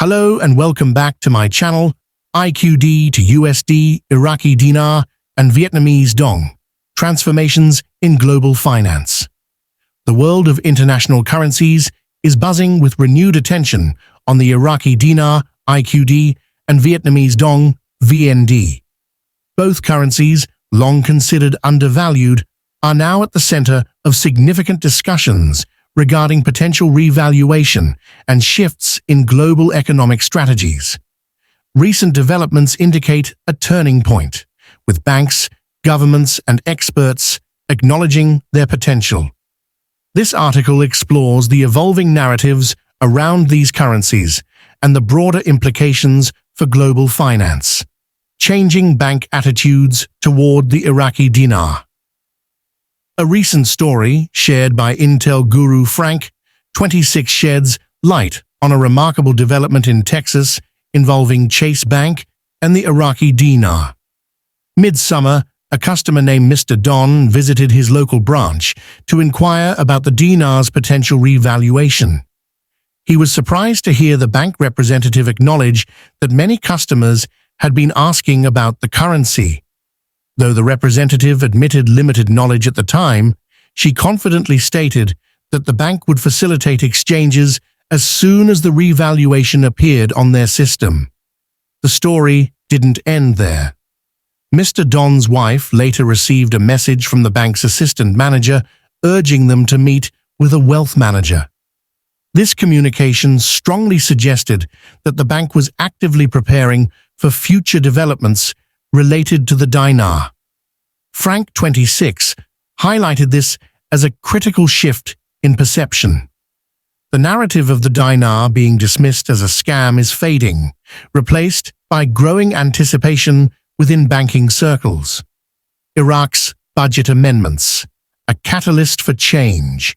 Hello and welcome back to my channel, IQD to USD, Iraqi Dinar, and Vietnamese Dong, Transformations in Global Finance. The world of international currencies is buzzing with renewed attention on the Iraqi Dinar, IQD, and Vietnamese Dong, VND. Both currencies, long considered undervalued, are now at the center of significant discussions regarding potential revaluation and shifts in global economic strategies. Recent developments indicate a turning point, with banks, governments, and experts acknowledging their potential. This article explores the evolving narratives around these currencies and the broader implications for global finance, changing bank attitudes toward the Iraqi dinar. A recent story shared by Intel guru Frank, 26, sheds light on a remarkable development in Texas involving Chase Bank and the Iraqi dinar. Midsummer, a customer named Mr. Don visited his local branch to inquire about the dinar's potential revaluation. He was surprised to hear the bank representative acknowledge that many customers had been asking about the currency. Though the representative admitted limited knowledge at the time, she confidently stated that the bank would facilitate exchanges as soon as the revaluation appeared on their system. The story didn't end there. Mr. Don's wife later received a message from the bank's assistant manager urging them to meet with a wealth manager. This communication strongly suggested that the bank was actively preparing for future developments related to the dinar. Frank, 26, highlighted this as a critical shift in perception. The narrative of the dinar being dismissed as a scam is fading, replaced by growing anticipation within banking circles. Iraq's budget amendments, a catalyst for change.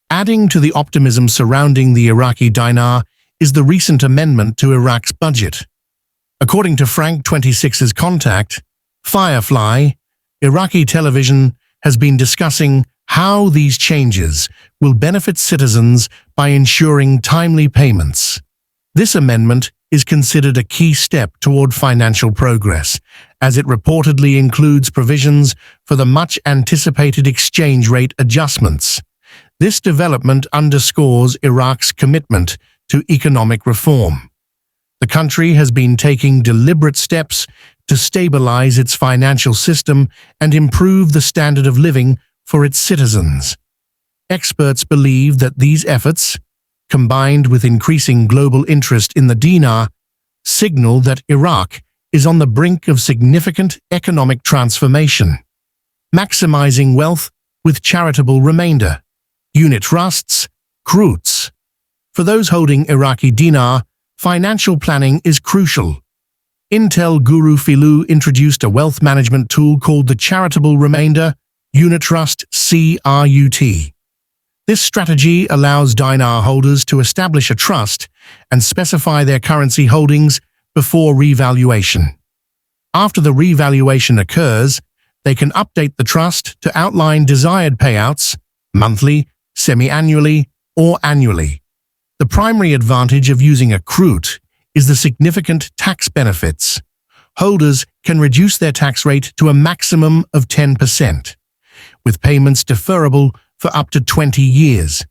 Adding to the optimism surrounding the Iraqi dinar is the recent amendment to Iraq's budget. According to Frank, 26's contact, Firefly, Iraqi television has been discussing how these changes will benefit citizens by ensuring timely payments. This amendment is considered a key step toward financial progress, as it reportedly includes provisions for the much-anticipated exchange rate adjustments. This development underscores Iraq's commitment to economic reform. The country has been taking deliberate steps to stabilize its financial system and improve the standard of living for its citizens. Experts believe that these efforts, combined with increasing global interest in the dinar, signal that Iraq is on the brink of significant economic transformation. Maximizing wealth with charitable remainder, unit trusts, CRUTs. For those holding Iraqi dinar, financial planning is crucial. Intel guru Philu introduced a wealth management tool called the Charitable Remainder Unit Trust CRUT. This strategy allows dinar holders to establish a trust and specify their currency holdings before revaluation. After the revaluation occurs, they can update the trust to outline desired payouts, monthly, semi-annually, or annually. The primary advantage of using a CRUT is the significant tax benefits. Holders can reduce their tax rate to a maximum of 10%, with payments deferrable for up to 20 years.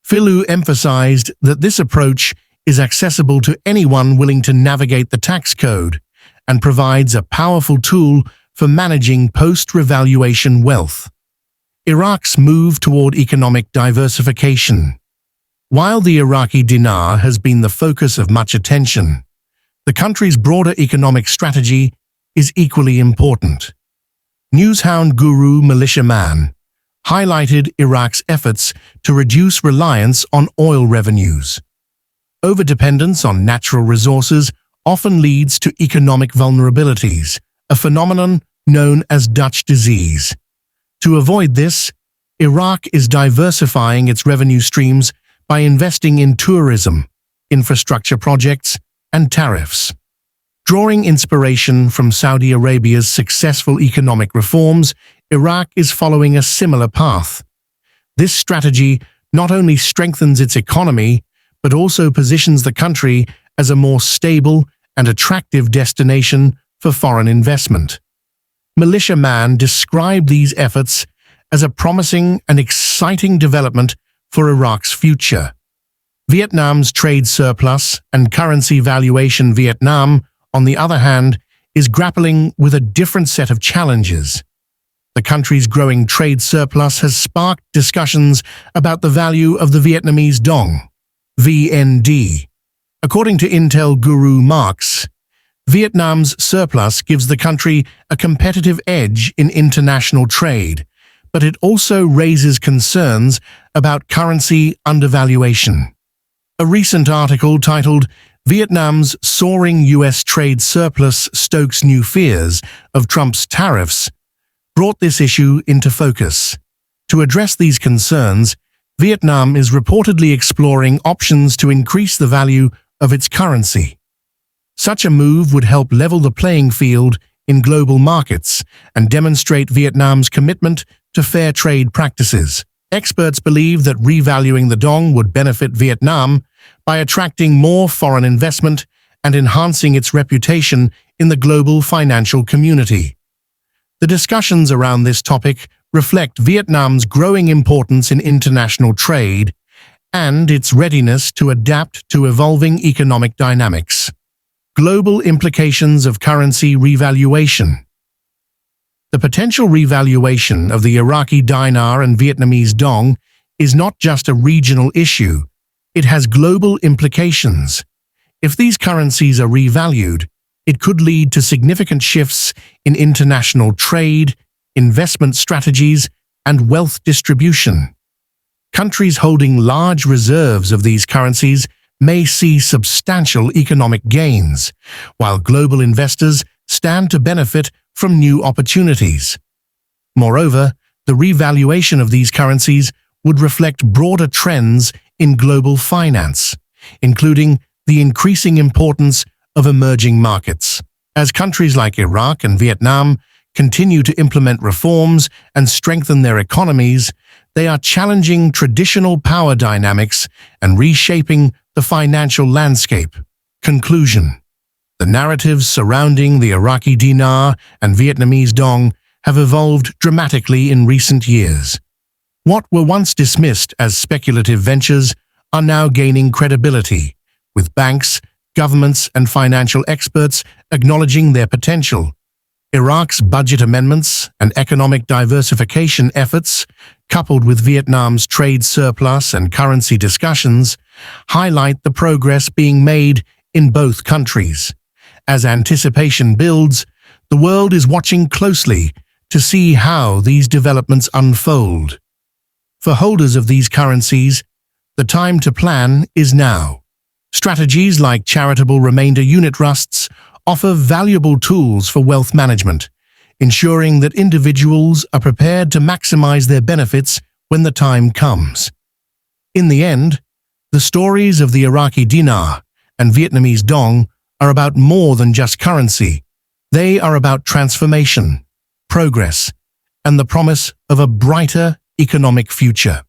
Philu emphasized that this approach is accessible to anyone willing to navigate the tax code and provides a powerful tool for managing post-revaluation wealth. Iraq's move toward economic diversification. While the Iraqi dinar has been the focus of much attention, the country's broader economic strategy is equally important. Newshound guru Militia Man highlighted Iraq's efforts to reduce reliance on oil revenues. Overdependence on natural resources often leads to economic vulnerabilities, a phenomenon known as Dutch disease. To avoid this, Iraq is diversifying its revenue streams by investing in tourism, infrastructure projects, and tariffs. Drawing inspiration from Saudi Arabia's successful economic reforms, Iraq is following a similar path. This strategy not only strengthens its economy, but also positions the country as a more stable and attractive destination for foreign investment. Militiaman described these efforts as a promising and exciting development for Iraq's future. Vietnam's trade surplus and currency valuation. Vietnam, on the other hand, is grappling with a different set of challenges. The country's growing trade surplus has sparked discussions about the value of the Vietnamese dong, VND. According to Intel guru Marx, Vietnam's surplus gives the country a competitive edge in international trade, but it also raises concerns about currency undervaluation. A recent article titled "Vietnam's Soaring U.S. Trade Surplus Stokes New Fears of Trump's Tariffs" brought this issue into focus. To address these concerns, Vietnam is reportedly exploring options to increase the value of its currency. Such a move would help level the playing field in global markets and demonstrate Vietnam's commitment to fair trade practices. Experts believe that revaluing the dong would benefit Vietnam by attracting more foreign investment and enhancing its reputation in the global financial community. The discussions around this topic reflect Vietnam's growing importance in international trade and its readiness to adapt to evolving economic dynamics. Global implications of currency revaluation. The potential revaluation of the Iraqi dinar and Vietnamese dong is not just a regional issue, it has global implications. If these currencies are revalued, it could lead to significant shifts in international trade, investment strategies, and wealth distribution. Countries holding large reserves of these currencies may see substantial economic gains, while global investors stand to benefit from new opportunities. Moreover, the revaluation of these currencies would reflect broader trends in global finance, including the increasing importance of emerging markets. As countries like Iraq and Vietnam continue to implement reforms and strengthen their economies, they are challenging traditional power dynamics and reshaping the financial landscape. Conclusion. The narratives surrounding the Iraqi dinar and Vietnamese dong have evolved dramatically in recent years. What were once dismissed as speculative ventures are now gaining credibility, with banks, governments, and financial experts acknowledging their potential. Iraq's budget amendments and economic diversification efforts, coupled with Vietnam's trade surplus and currency discussions, highlight the progress being made in both countries. As anticipation builds, the world is watching closely to see how these developments unfold. For holders of these currencies, the time to plan is now. Strategies like charitable remainder unit trusts offer valuable tools for wealth management, ensuring that individuals are prepared to maximize their benefits when the time comes. In the end, the stories of the Iraqi dinar and Vietnamese dong are about more than just currency. They are about transformation, progress, and the promise of a brighter economic future.